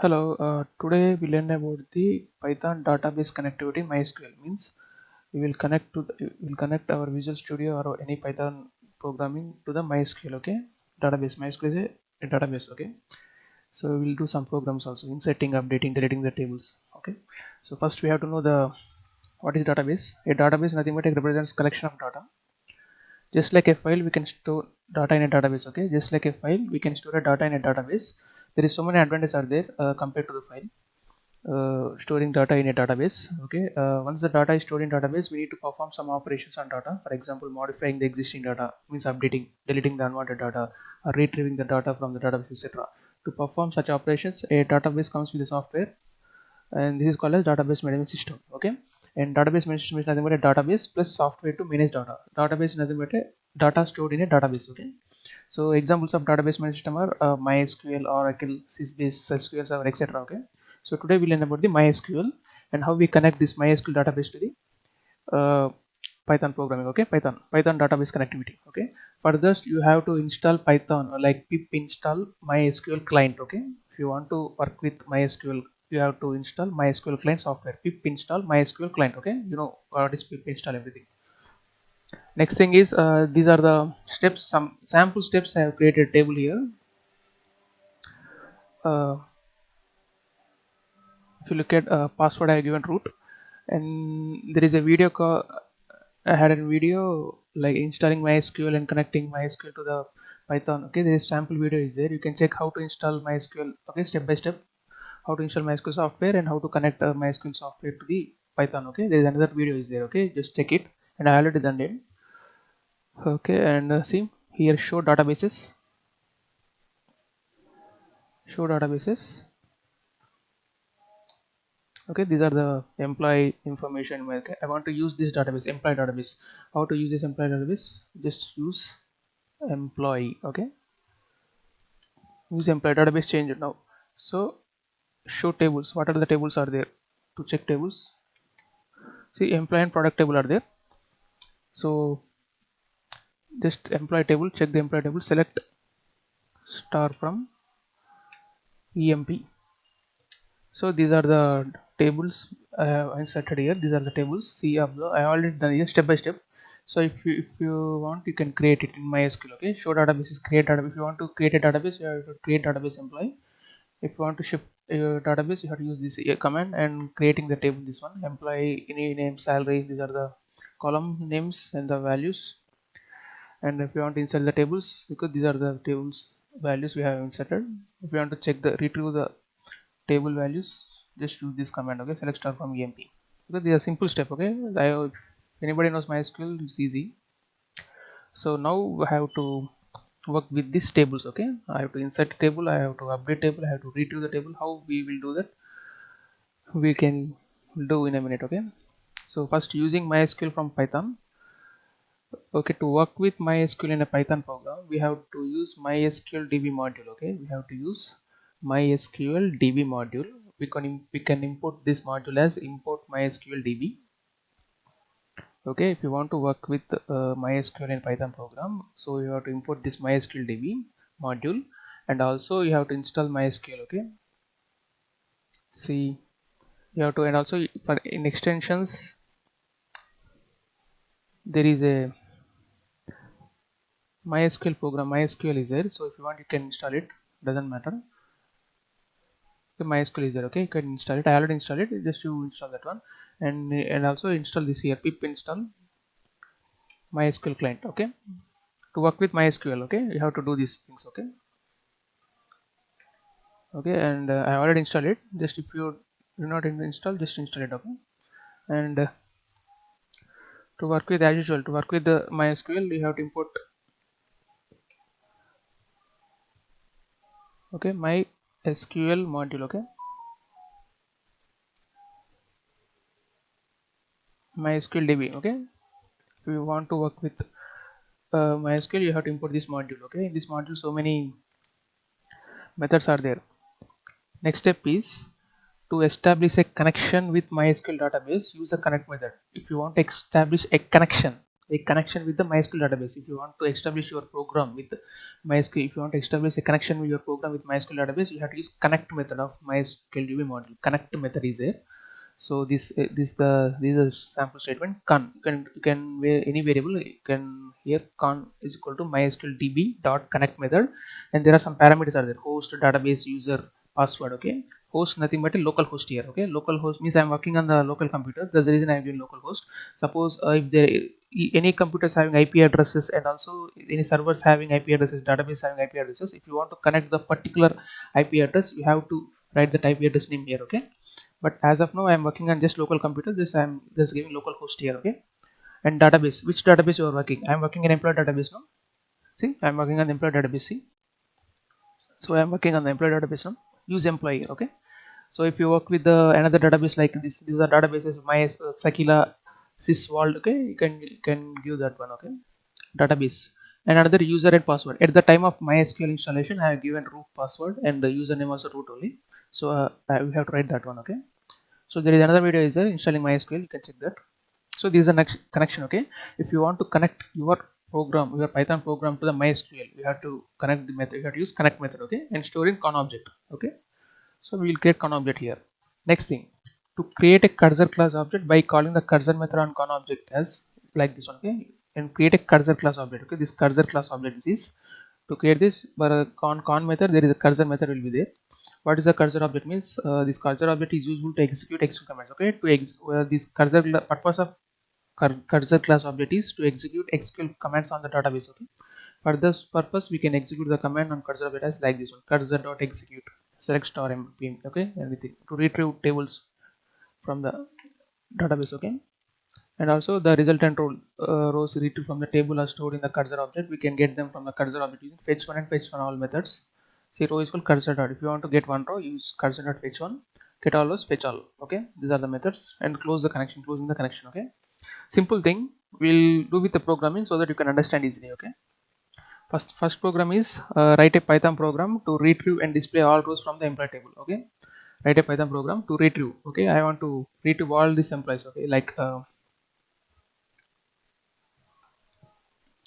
Hello, today we learn about the Python database connectivity MySQL. Means we will we will connect our Visual Studio or any Python programming to the MySQL. Okay, database. MySQL is a database. Okay, so we will do some programs also, inserting, updating, deleting the tables. Okay, so first we have to know the what is database. A database nothing but it represents collection of data. Just like a file, we can store data in a database. Okay, just like a file, we can store a data in a database. There is so many advantages are there compared to the file. Storing data in a database. Okay, once the data is stored in database, we need to perform some operations on data. For example, modifying the existing data, means updating, deleting the unwanted data, or retrieving the data from the database, etc. To perform such operations, a database comes with a software, and this is called as database management system. Okay, and database management system is nothing but a database plus software to manage data. Database is nothing but a data stored in a database. Okay, so examples of database management system are MySQL, Oracle, Sysbase, SQL Server, etc. Okay, so today we learn about the MySQL and how we connect this MySQL database to the uh, Python programming. Okay, Python database connectivity. Okay, for this you have to install Python, like pip install MySQL client. Okay, if you want to work with MySQL, you have to install MySQL client software. Pip install MySQL client. Okay, you know what is pip install, everything. Next thing is these are the steps, some sample steps. I have created a table here. uh, if you look at password, I have given root, and there is a video call. I had a video like installing MySQL and connecting MySQL to the Python. Okay, there is sample video is there. You can check how to install MySQL. Okay, step by step, how to install MySQL software and how to connect MySQL software to the Python. Okay, there is another video is there. Okay, just check it, and I already done it. Okay, and see here, show databases. Okay, these are the employee information. Okay, I want to use this database, employee database. How to use this employee database? Just use employee. Okay, use employee database, change it now. So show tables. What are the tables are there? To check tables, see employee and product table are there. So just employee table, check the employee table, select star from emp. So these are the tables I have inserted here. These are the tables. See, I already done here step by step. So if you want, you can create it in MySQL. Okay, show database is create database. If you want to create a database, you have to create database employee. If you want to ship your database, you have to use this command and creating the table. This one, employee, any name, salary. These are the column names and the values. And if you want to insert the tables, because these are the tables values we have inserted. If you want to check the retrieve the table values, just use this command. Okay, select star from emp. Okay, these are simple step. Okay, if anybody knows MySQL, it's easy. So now I have to work with these tables. Okay, I have to insert table, I have to update table, I have to retrieve the table. How we will do that, we can do in a minute. Okay, so first, using MySQL from Python. Okay, to work with MySQL in a Python program, we have to use MySQL DB module. Okay, we have to use MySQL DB module. We can import this module as import MySQL DB. Okay, if you want to work with MySQL in Python program, so you have to import this MySQL DB module, and also you have to install MySQL. Okay, see, you have to, and also for in extensions there is a MySQL program. MySQL is there, so if you want, you can install it. Doesn't matter. Okay, MySQL is there. Okay, you can install it. I already installed it. Just you install that one, and also install this here, pip install MySQL client. Okay, to work with MySQL. Okay, you have to do these things. Okay, okay, and I already installed it. Just if you do not install, just install it. Okay, and to work with, as usual, to work with the MySQL, you have to import. Okay, MySQL module. Okay, MySQL DB. Okay, if you want to work with MySQL, you have to import this module. Okay, in this module, so many methods are there. Next step is to establish a connection with MySQL database. Use the connect method. If you want to establish a connection, a connection with the MySQL database. If you want to establish your program with MySQL, if you want to establish a connection with your program with MySQL database, you have to use connect method of MySQL DB module. Connect method is there. So this is a sample statement. You can any variable, you can here con is equal to mysql db dot connect method, and there are some parameters are there: host, database, user, password. Okay, host nothing but a local host here. Okay, local host means I'm working on the local computer. That's the reason I'm doing local host. Suppose if there any computers having IP addresses, and also any servers having IP addresses, database having IP addresses, if you want to connect the particular IP address, you have to write the IP address name here. Okay, but as of now I am working on just local computer. This I am just giving local host here. Okay, and database, which database you are working? I am working in employee database now. See, I am working on employee database. See, so I am working on the employee database now. Use employee. Okay, so if you work with the another database like this, these are databases my Sakila, sysvault. Okay, you can give that one. Okay, database, and another user and password. At the time of MySQL installation I have given root password and the username also root only. So we have to write that one. Okay, so there is another video is there installing MySQL, you can check that. So this is the next connection. Okay, if you want to connect your program, your Python program to the MySQL, you have to connect the method, you have to use connect method. Okay, and store in con object. Okay, so we will create con object here. Next thing, to create a cursor class object by calling the cursor method on con object as like this one. Okay, and create a cursor class object. Okay, this cursor class object is to create this, but con method there is a cursor method will be there. What is a cursor object means? This cursor object is useful to execute SQL commands. Okay, to this cursor purpose of cursor class object is to execute SQL commands on the database. Okay, for this purpose we can execute the command on cursor object as like this one: cursor dot execute select star mpm. Okay, anything to retrieve tables from the database. Okay, and also the resultant rows retrieved from the table are stored in the cursor object. We can get them from the cursor object using fetch one and fetch one all methods. See, row is called cursor dot. If you want to get one row, use cursor dot fetch one. Get all rows, fetch all. Okay, these are the methods, and close the connection. Closing the connection. Okay, simple thing we'll do with the programming so that you can understand easily. Okay, first program is write a Python program to retrieve and display all rows from the employee table. Okay, write a Python program to retrieve. Okay, I want to retrieve all these employees. Okay, like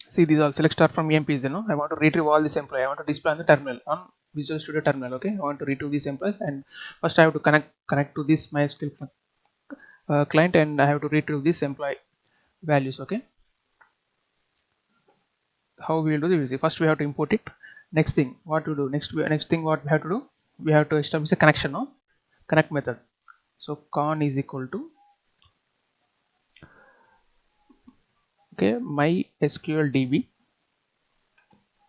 see, these all select star from EMPs. I want to retrieve all this employee. I want to display on the terminal, on Visual Studio terminal. Okay, I want to retrieve these employees, and first I have to connect to this MySQL client, and I have to retrieve this employee values. Okay, how we will do this? First we have to import it. Next thing what to do? Next thing what we have to do? We have to establish a connection. No, connect method. So con is equal to okay MySQL DB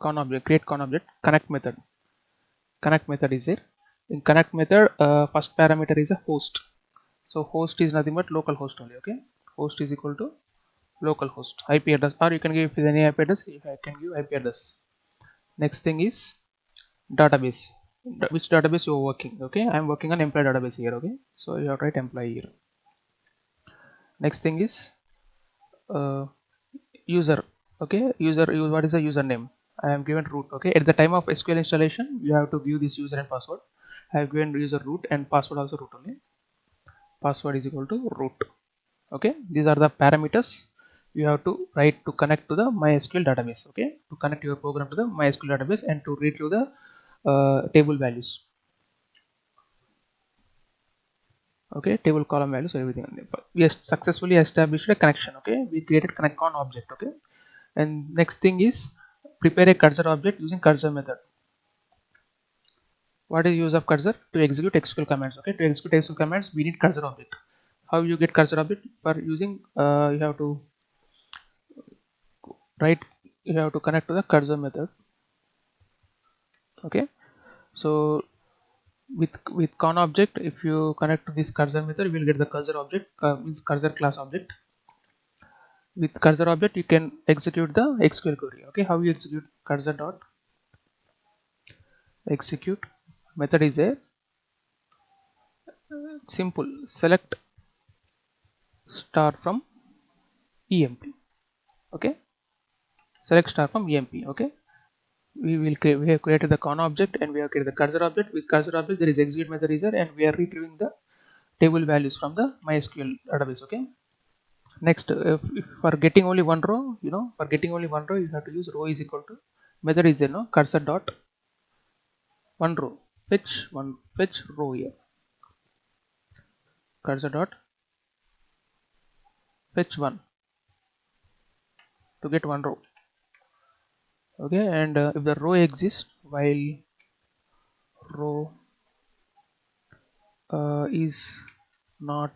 con object, create con object, connect method. Connect method is there. In connect method, first parameter is a host. So host is nothing but local host only. Okay, host is equal to local host IP address, or you can give any IP address. If I can give IP address. Next thing is database. Which database you are working? Okay, I am working on employee database here. Okay, so you have to write employee here. Next thing is user. Okay, user, what is the username? I am given root. Okay, at the time of SQL installation you have to give this user and password. I have given user root and password also root only. Password is equal to root. Okay, these are the parameters you have to write to connect to the MySQL database. Okay, to connect your program to the MySQL database and to retrieve the table values. Okay, table column values, everything. We have successfully established a connection. Okay, we created connect con object. Okay, and next thing is prepare a cursor object using cursor method. What is use of cursor? To execute SQL commands. Okay, to execute SQL commands we need cursor object. How you get cursor object? For using you have to write, you have to connect to the cursor method. Okay, so with con object, if you connect to this cursor method you will get the cursor object, means cursor class object. With cursor object you can execute the SQL query. Okay, how you execute? Cursor dot execute method is a simple select star from emp. Okay, select star from emp. Okay, we have created the con object and we have created the cursor object. With cursor object there is execute method is there, and we are retrieving the table values from the MySQL database. Okay, Next, if for getting only one row, for getting only one row, you have to use row is equal to method is there, no, cursor dot one row, fetch row here, cursor dot fetch one to get one row. Okay, and if the row exists, while row is not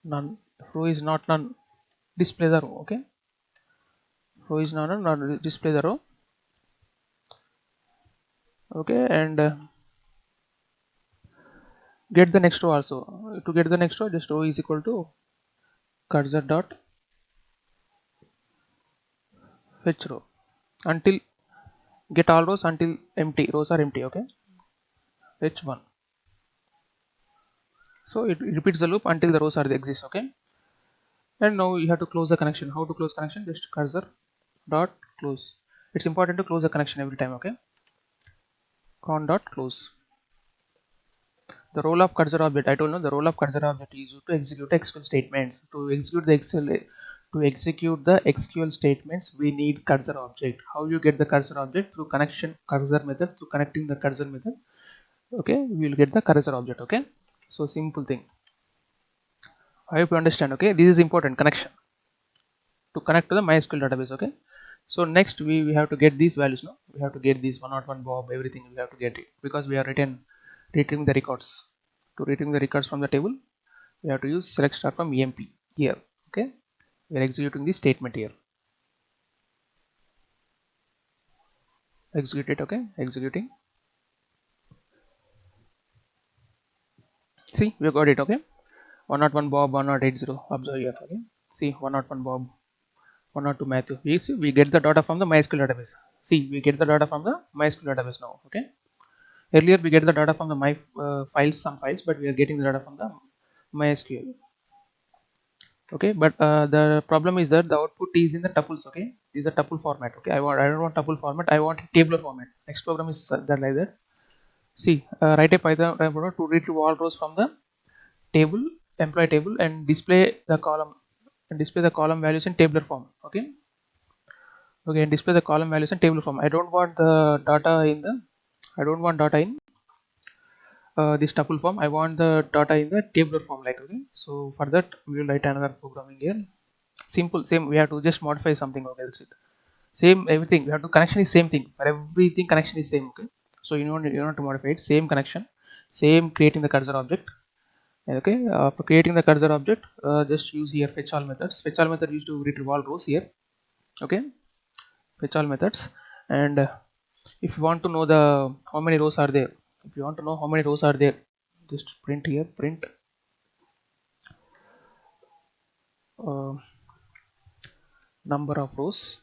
none, row is not none, display the row. Okay, row is not none, display the row. Okay, and get the next row also. To get the next row, just row is equal to cursor dot fetch row until get all rows until empty rows are empty. Okay, fetch one. So it repeats the loop until the rows are exist. Okay, and now you have to close the connection. How to close connection? Just cursor dot close. It's important to close the connection every time. Okay, con dot close. The role of cursor object, I told you, the role of cursor object is to execute SQL statements. To execute the SQL statements, we need cursor object. How you get the cursor object? Through connection cursor method. Through connecting the cursor method. Okay, we will get the cursor object. Okay, so simple thing. I hope you understand. Okay, this is important connection to connect to the MySQL database. Okay, so next we have to get these values. No, we have to get these 101 Bob, everything we have to get it because we are retrieving the records. To retrieve the records from the table, we have to use select star from emp here. Okay, we are executing this statement here. Execute it. Okay, executing. See, we got it. Okay, 101 Bob, 1080. Observe here. Okay, see 101 Bob, 102 Matthew. We get the data from the MySQL database. See, we get the data from the MySQL database now. Okay, earlier we get the data from the my some files, but we are getting the data from the MySQL. Okay, but the problem is that the output is in the tuples. Okay, this is a tuple format. Okay, I don't want tuple format, I want tabular format. Next program is that like that. See, write a Python program to retrieve all rows from the table, employee table, and display the column values in tabular form. Okay, and display the column values in tabular form. I don't want data in this tuple form. I want the data in the tabular form. Like, okay, so for that we will write another programming here. Simple, same. We have to just modify something. Okay, that's it. Same everything. We have to connection is same thing for everything. Connection is same. Okay, so you want to modify it. Same connection, same creating the cursor object. Okay, for creating the cursor object, just use here fetch all methods. Fetch all method used to retrieve all rows here. Okay, fetch all methods, and if you want to know the how many rows are there, if you want to know how many rows are there, just print here, print uh, number of rows.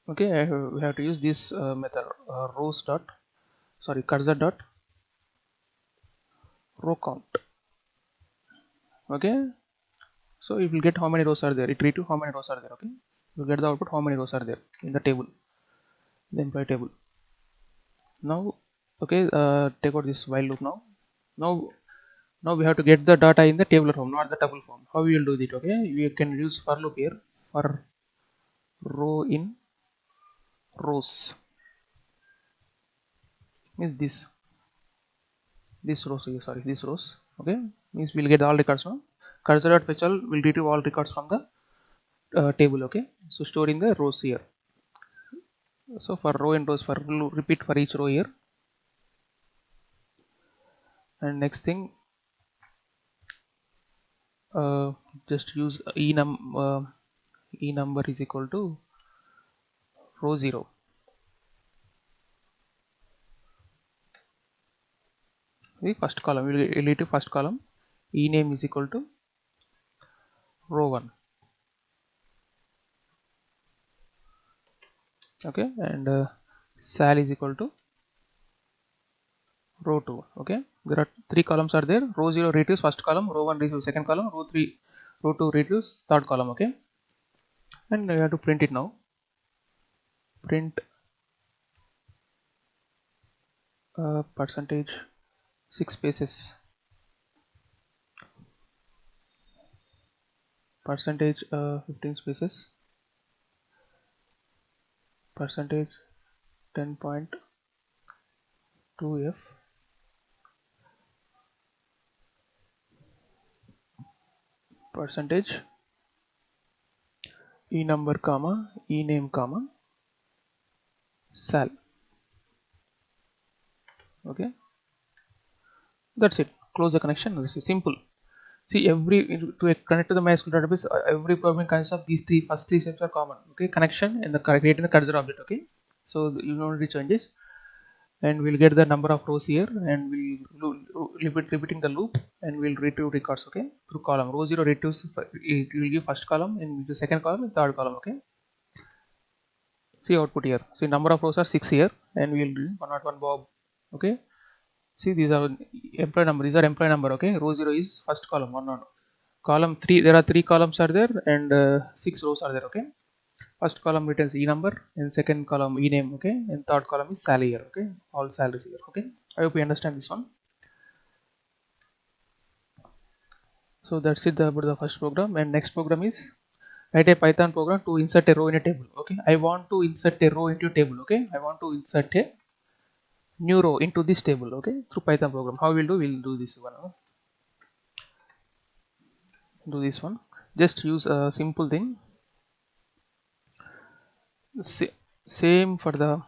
Okay, we have to use this method rows dot cursor dot row count. Okay, so you will get how many rows are there. It retrieve how many rows are there. Okay, you get the output how many rows are there in the table, the employee table. Now, okay, take out this while loop now. Now we have to get the data in the tabular form, not the tuple form. How we will do it? Okay, we can use for loop here. For row in rows means this rows here, sorry, this rows. Okay, means we'll get all records now. Cursor dot fetch all will retrieve all records from the table. Okay, so store in the rows here. So for row and rows, for repeat for each row here. And next thing, just use e number is equal to row 0. The first column will relate to first column. E name is equal to row 1. Okay, and sal is equal to row 2. Okay, there are 3 columns are there. Row 0 retrieves first column, row 1 retrieves second column, row 2 retrieves third column. Okay, and you have to print it now. Print percentage 6 spaces, percentage 15 spaces, percentage 10.2f, percentage e number comma e name comma sal. Okay, that's it. Close the connection. This is simple. See, every to connect to the MySQL database, every program consists of these first three steps are common. Okay, connection and the creating the cursor object. Okay, so you don't need changes, and we'll get the number of rows here, and we'll repeating the loop, and we'll retrieve records. Okay, through column row 0 retrieves, it will give first column, and the second column and third column. Okay, see output here. See, number of rows are 6 here, and we'll do 101 Bob. Okay, see, these are employee number. These are employee number. Okay, row 0 is first column, 101. Column 3, there are 3 columns are there, and 6 rows are there. Okay, first column returns e number, and second column e name. Okay, and third column is salary here. Okay, all salaries here. Okay, I hope you understand this one. So that's it about the first program. And next program is write a Python program to insert a row in a table. Okay, I want to insert a row into a table. Okay, I want to insert a new row into this table. Okay, through Python program. How we'll do? We'll do this one. Do this one. Just use a simple thing. Same for the.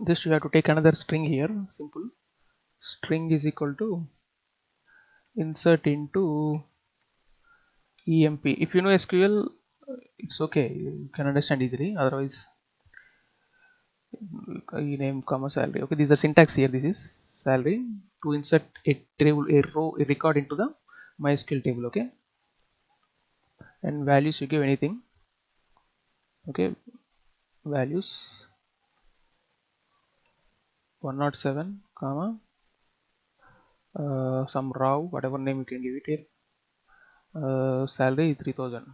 Just you have to take another string here. Simple. String is equal to insert into emp. If you know SQL, it's okay. You can understand easily. Otherwise, name comma salary. Okay, this is the syntax here. This is salary to insert a table, a row, a record into the MySQL table. Okay, and values you give anything. Okay, values 107 comma some raw, whatever name you can give it here. Salary 3000.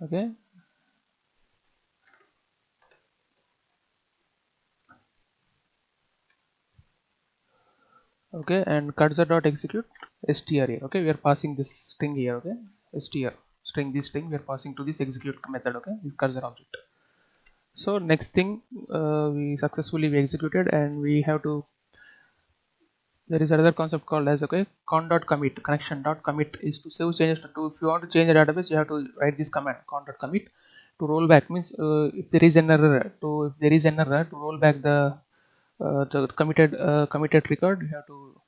Okay, okay, and cursor dot execute str here. Okay, we are passing this string here. Okay, str string, this string we are passing to this execute method. Okay, this cursor object. So next thing, we successfully executed, and we have to, there is another concept called as, okay, con dot commit. Connection dot commit is to save changes to. If you want to change a database, you have to write this command con dot commit. To roll back means, if there is an error, to roll back the committed record, you have to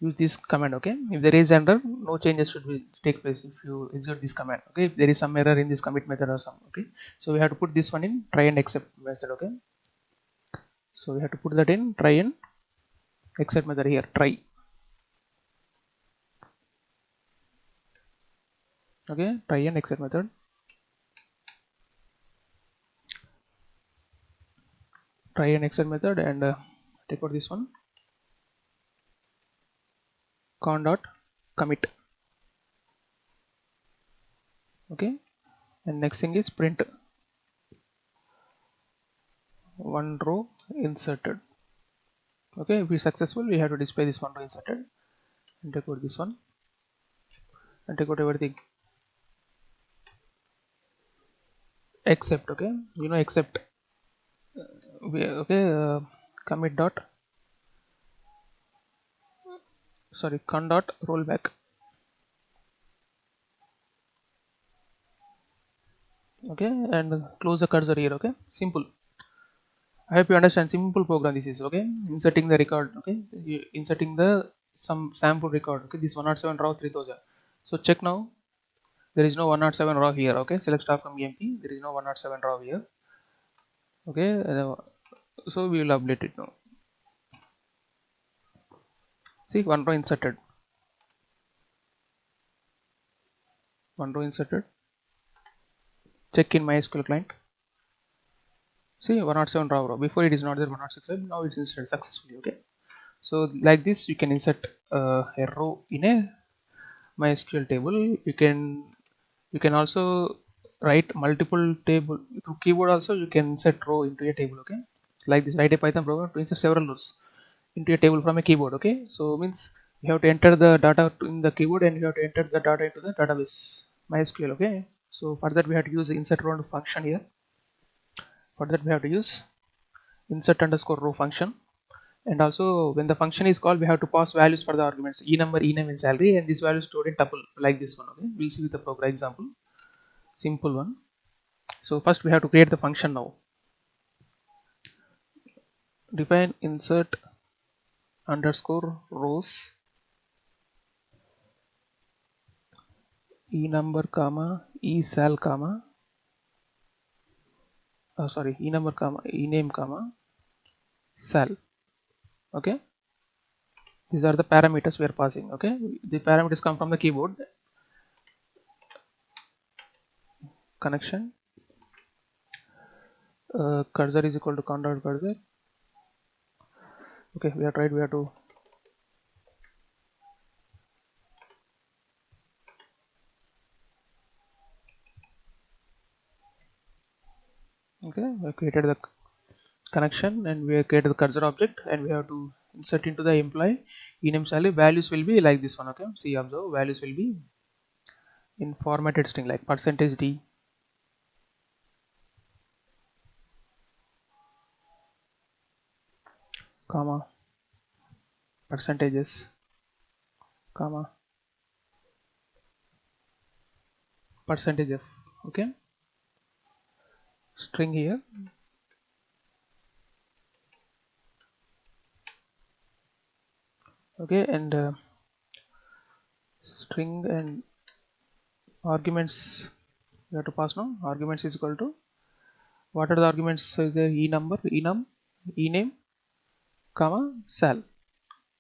use this command. Okay, if there is error, no changes should be take place if you execute this command. Okay, if there is some error in this commit method or some. Okay, so we have to put this one in try and accept method. Okay, so we have to put that in try and accept method here. Try. Okay, try and accept method. Try and accept method, and take out this one con dot commit. Okay, and next thing is print one row inserted. Okay, if we successful, we have to display this one row inserted, and take out this one, and take out everything except. Okay, you know, except okay, commit dot, sorry, con dot rollback. Okay, and close the cursor here. Okay, simple. I hope you understand. Simple program this is. Okay, inserting the record. Okay, inserting the some sample record. Okay, this 107 raw 3000. So check now. There is no 107 raw here. Okay, select star from emp. There is no 107 raw here. Okay, so we will update it now. See, one row inserted. One row inserted. Check in MySQL client. See, 107 raw. Before it is not there 106. Now it's inserted successfully. Okay, so like this you can insert a row in a MySQL table. You can also write multiple table through keyboard. Also, you can insert row into a table. Okay, like this. Write a Python program to insert several rows into a table from a keyboard. Okay, so means you have to enter the data in the keyboard and you have to enter the data into the database MySQL. Okay, so for that we have to use the insert row function here. For that we have to use insert underscore row function, and also when the function is called we have to pass values for the arguments enumber, ename and salary, and this value is stored in tuple like this one. Okay, we'll see with the program example, simple one. So first we have to create the function now. Define insert underscore rows enumber comma esal comma enumber comma ename comma sal. Okay, these are the parameters we are passing. Okay, the parameters come from the keyboard. Connection cursor is equal to control cursor. Okay, we have tried, we have to okay, we have created the connection and we have created the cursor object, and we have to insert into the employee ename salary. Values will be like this one. Okay, see, observe, values will be in formatted string like percentage %d, comma percentages, comma percentage f. Okay, string here. Okay, and string and arguments we have to pass now. Arguments is equal to, what are the arguments? So the e number, enum, ename, comma sal.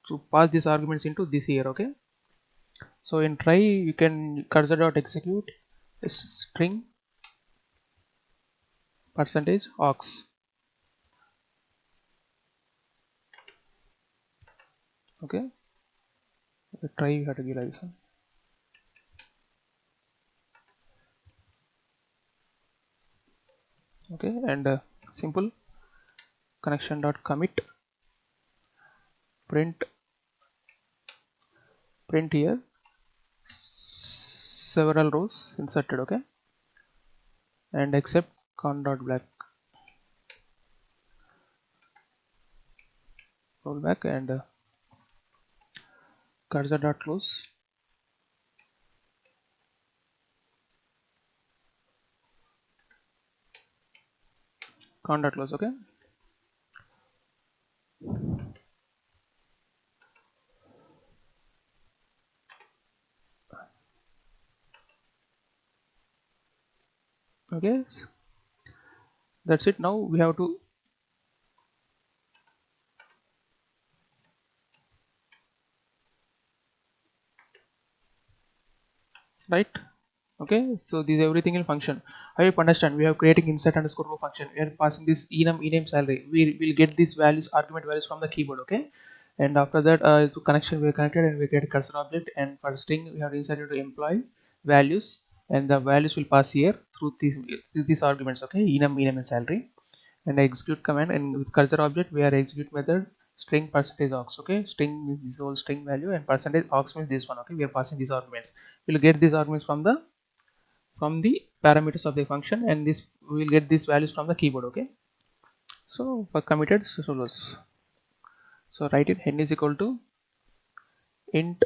So pass these arguments into this here. Okay, so in try you can cursor dot execute string percentage aux. Okay, try you have to give like this one. Okay, and simple connection dot commit print here several rows inserted. Okay, and except con dot black rollback, and cursor dot close con dot close. Okay, okay, that's it. Now we have to right. Okay, so this everything in function. I hope understand. We have creating insert underscore row function. We are passing this ename salary. We will get these values, argument values from the keyboard. Okay, and after that to connection we are connected and we get cursor object, and for string we have inserted to employee values, and the values will pass here through these arguments. Okay, ename and salary, and execute command, and with cursor object we are execute method string percentage aux. Okay, string is this whole string value and percentage aux means this one. Okay, we are passing these arguments. We'll get these arguments from the parameters of the function, and this we will get these values from the keyboard. Okay, so for committed solos, so write it n is equal to int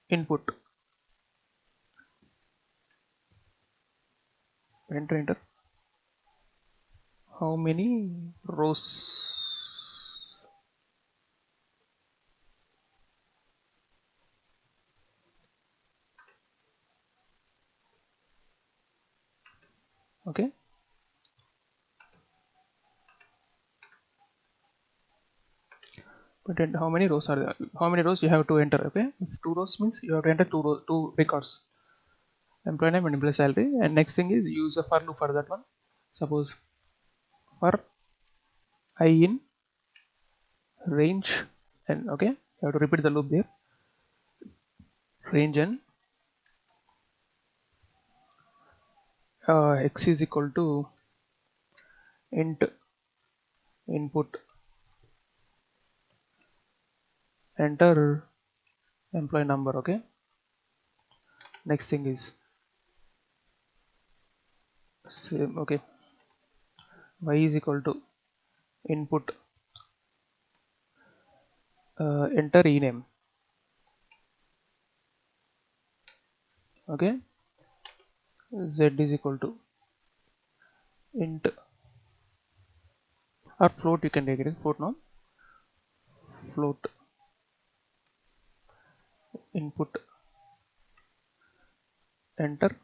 input, enter how many rows. Okay, but how many rows are there? How many rows you have to enter? Okay, if 2 rows means you have to enter 2 records, employee name and employee salary. And next thing is use a for loop for that one. Suppose for I in range, and okay, you have to repeat the loop there. Range n x is equal to int input, enter employee number. Okay, next thing is same. Okay, y is equal to input, enter ename. Okay, z is equal to int or float, you can take it as float now, float input, enter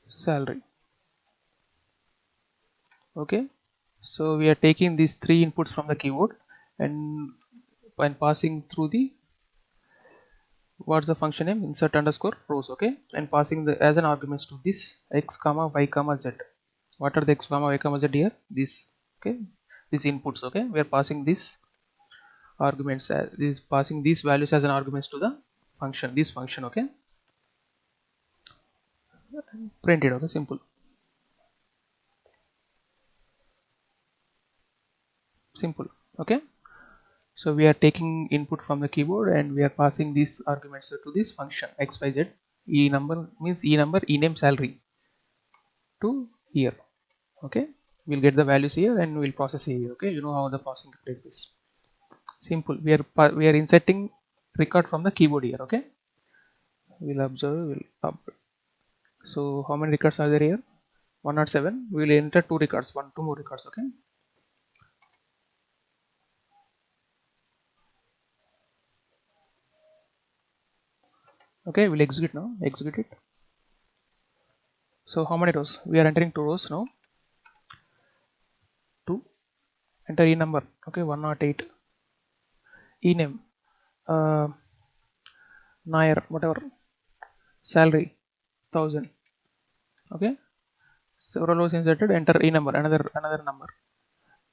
salary. Okay, so we are taking these three inputs from the keyboard and when passing through the, what's the function name, insert underscore rows. Okay, and passing the as an arguments to this x comma y comma z. What are the x comma y comma z here? This. Okay, these inputs. Okay, we are passing these arguments this, passing these values as an arguments to the function, this function. Okay, print it. Okay, simple, simple. Okay, so we are taking input from the keyboard and we are passing these arguments to this function xyz. E number means e number, e name, salary to here. Okay, we'll get the values here and we'll process here. Okay, you know how the processing takes place. Simple. We are inserting record from the keyboard here. Okay, we'll observe, we'll up. So how many records are there here? 107. We will enter two records, two more records. Okay, okay, we'll execute now, execute it. So how many rows? We are entering two rows now. 2, enter e number. Okay, 108. E name, Nair, whatever, salary 1000. Okay, several rows inserted, enter e number, another number,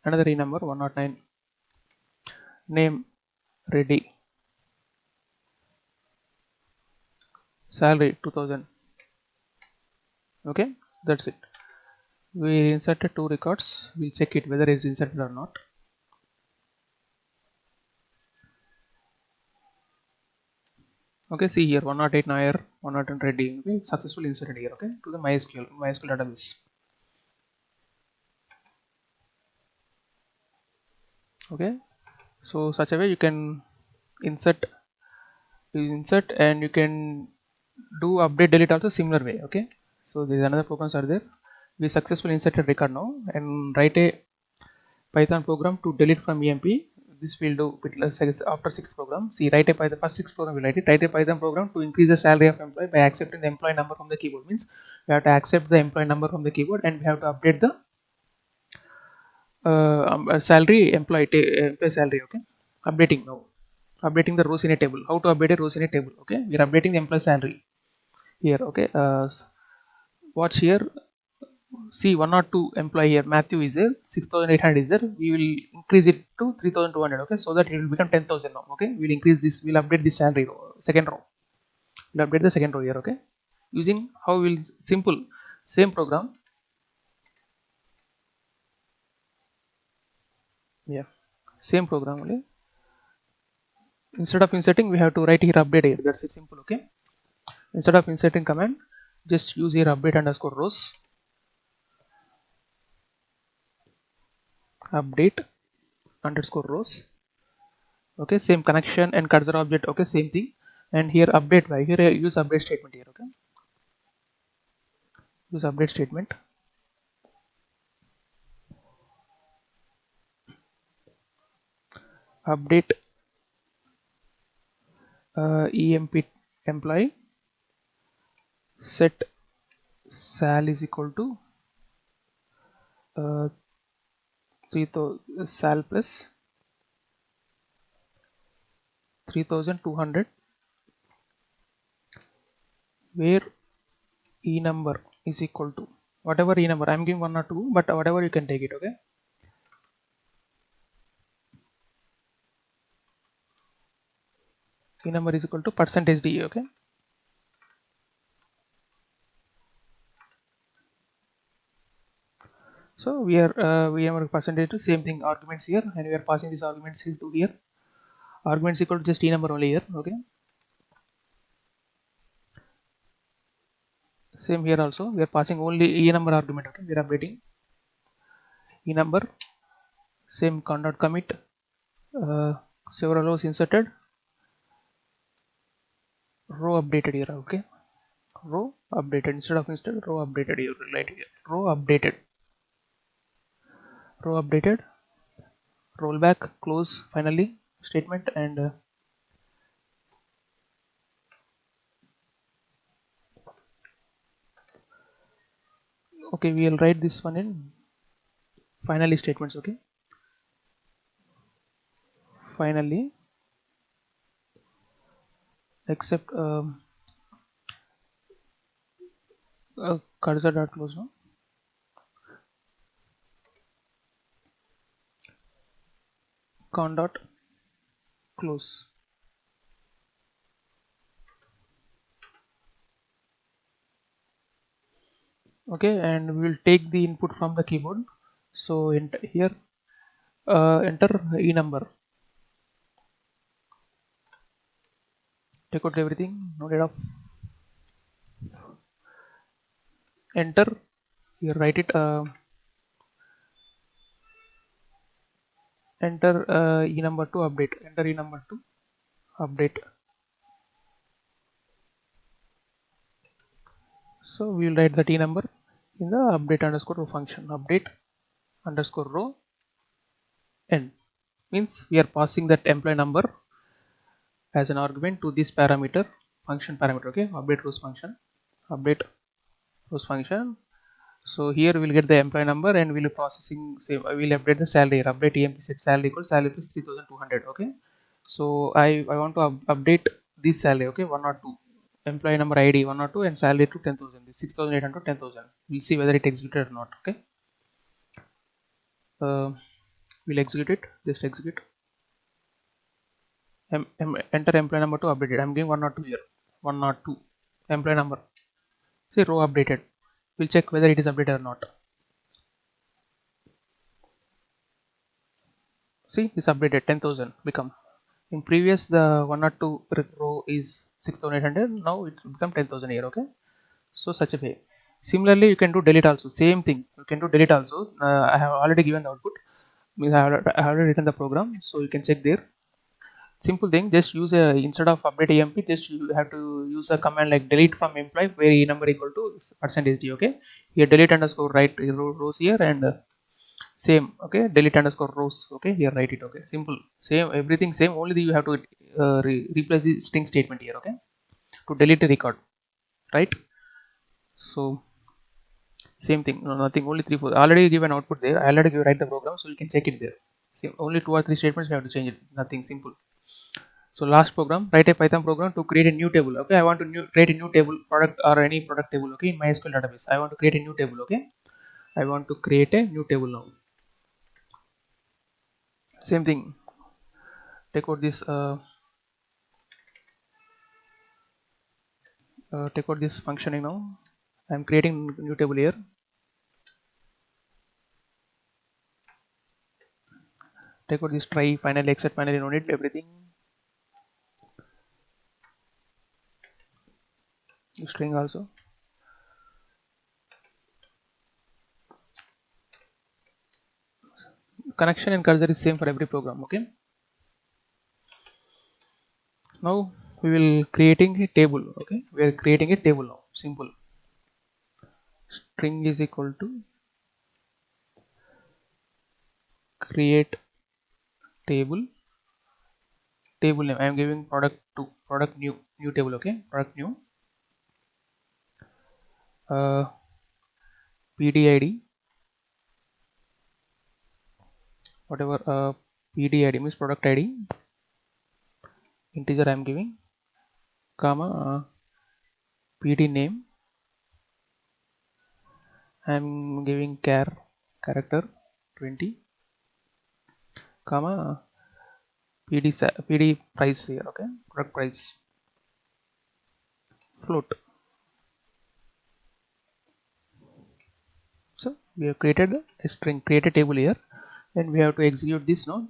another e number 109. Name ready, salary 2000. Okay, that's it. We inserted two records. We'll check it whether it's inserted or not. Okay, see here 108 Nair, 110 ready. Okay, successfully inserted here. Okay, to the MySQL database. Okay, so such a way you can insert, and you can do update delete also similar way. Okay, so there's another programs are there. We successfully inserted record now and write a Python program to delete from EMP. This we'll do after sixth program. See, write a Python, first sixth program we write it. Write a Python program to increase the salary of employee by accepting the employee number from the keyboard. Means we have to accept the employee number from the keyboard and we have to update the salary, employee salary. Okay, updating now, updating the rows in a table. How to update a rows in a table? Okay, we are updating the employee salary here. Okay, watch here. See, 102 employee here, Matthew is there, 6800 is there. We will increase it to 3200. Okay, so that it will become 10,000 now. Okay, we'll increase this, we'll update this salary row, second row. We'll update the second row here. Okay, using how will, simple, same program. Yeah, same program only. Instead of inserting, we have to write here update here. That's it, simple. Okay, instead of inserting command, just use here update underscore rows, update underscore rows. Okay, same connection and cursor object. Okay, same thing. And here update by here use update statement here. Okay, use update statement, update emp employee, set sal is equal to 3000 sal plus 3200, where e number is equal to whatever e number. I'm giving 1 or 2, but whatever you can take it. Okay, e number is equal to percentage d. Okay, So we are percentage to same thing, arguments here, and we are passing these arguments to here. Arguments equal to just e number only here. Okay, same here also, we are passing only e number argument. Okay, we are updating e number, same content commit, several rows inserted, row updated here. Okay, row updated instead row updated here, right here, row updated, rollback, close, finally statement, and okay, we will write this one in finally statements. Okay, finally except cursor dot close, no, con dot close. Okay, and we will take the input from the keyboard. So enter here, enter e number, take out everything, no need of enter here, write it, enter e number to update, enter e number to update. So we will write that e number in the update underscore row function, update underscore row end, means we are passing that employee number as an argument to this parameter function parameter. Okay, update rows function, update rows function. So here we will get the employee number and we will processing, say we will update the salary here, update emp set salary equals salary is 3200. Okay, so I want to update this salary. Okay, 102, employee number id 102 and salary to 10,000, 6,800 10,000. We'll see whether it executed or not. Okay, we'll execute it, just execute, enter employee number to update it. I'm giving 102 here, 102 employee number, see row updated. We'll check whether it is updated or not. See, it's updated, 10,000 become. In previous the 102 row is 6,800, now it's become 10,000 here. Okay, so such a way. Similarly you can do delete also, same thing you can do delete also. I have already given the output, means I have already written the program, so you can check there. Simple thing, just use a, instead of update emp, just you have to use a command like delete from employee where e number equal to percentage d. Okay, here delete underscore write rows here, and same. Okay, delete underscore rows. Okay, here write it. Okay, simple, same, everything same, only you have to replace the string statement here. Okay, to delete the record, right? So same thing, no, nothing, only 3 4 already given output there, I already write the program, so you can check it there. Same, only 2 or 3 statements you have to change it, nothing, simple. So last program, write a python program to create a new table. Okay, I want to create a new table, product or any product table. Okay, in mysql database I want to create a new table. Okay, I want to create a new table now. Same thing, take out this take out this functioning now. I'm creating new table here. Take out this try, finally, except finally, no need everything. String also. Connection and cursor is same for every program. Okay. Now we will creating a table. Okay, we are creating a table now. Simple. String is equal to create table. Table name, I am giving product to product new table. Okay, product new, pdid whatever, pdid means product id, integer I am giving, comma, pd name I am giving character 20, comma, pd price here. Okay, product price float. So we have created a string, create a table here, and we have to execute this now.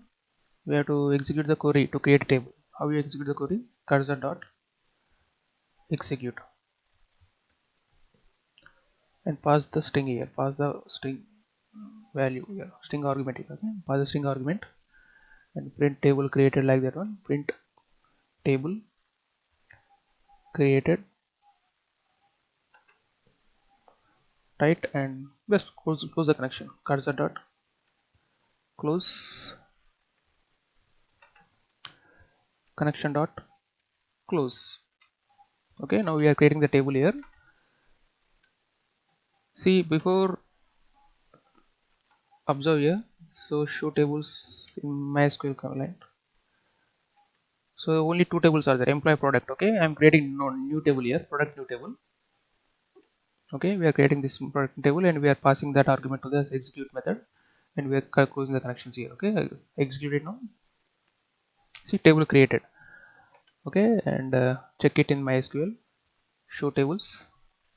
We have to execute the query to create a table. How you execute the query? Cursor dot execute and pass the string here, pass the string value here, string argument here. Okay, pass the string argument and print table created, like that one. Print table created, right, and just close the connection. Cursor dot close, connection dot close. Okay, now we are creating the table here. See, before, observe here, so show tables in MySQL command. So only two tables are there, employee product. Okay, I'm creating no new table here, product new table. Okay, we are creating this product table and we are passing that argument to the execute method, and we are closing the connections here. Okay, execute it now. See, table created. Okay, and check it in MySQL, show tables.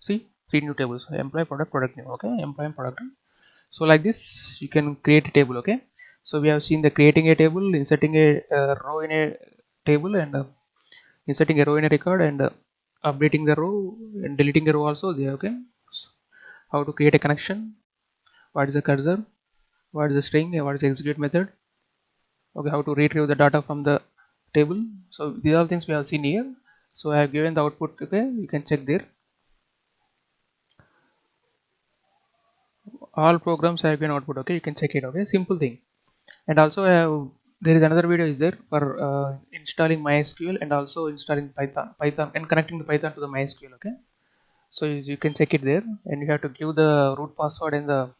See, three new tables, employee product, product new. Okay, employee and product. So like this you can create a table. Okay, so we have seen the creating a table, inserting a row in a table, and inserting a row in a record, and updating the row and deleting a row also there. Okay, so how to create a connection, what is the cursor, what is the string, what is the execute method. Okay, how to retrieve the data from the table. So these are things we have seen here. So I have given the output. Okay, you can check there, all programs have been output. Okay, you can check it. Okay, simple thing. And also there is another video is there for installing MySQL and also installing Python and connecting the Python to the MySQL. Okay, so you can check it there, and you have to give the root password and the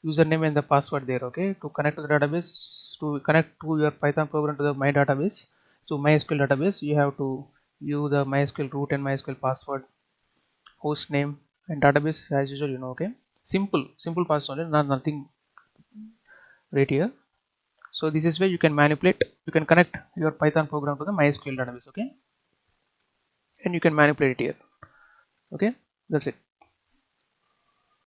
username and the password there. Okay, to connect to the database, to connect to your Python program to the my database, so MySQL database, you have to use the MySQL root and MySQL password, host name, and database as usual. Okay, simple password, not nothing right here. So this is where you can manipulate, you can connect your Python program to the MySQL database. Okay, and you can manipulate it here. Okay, that's it.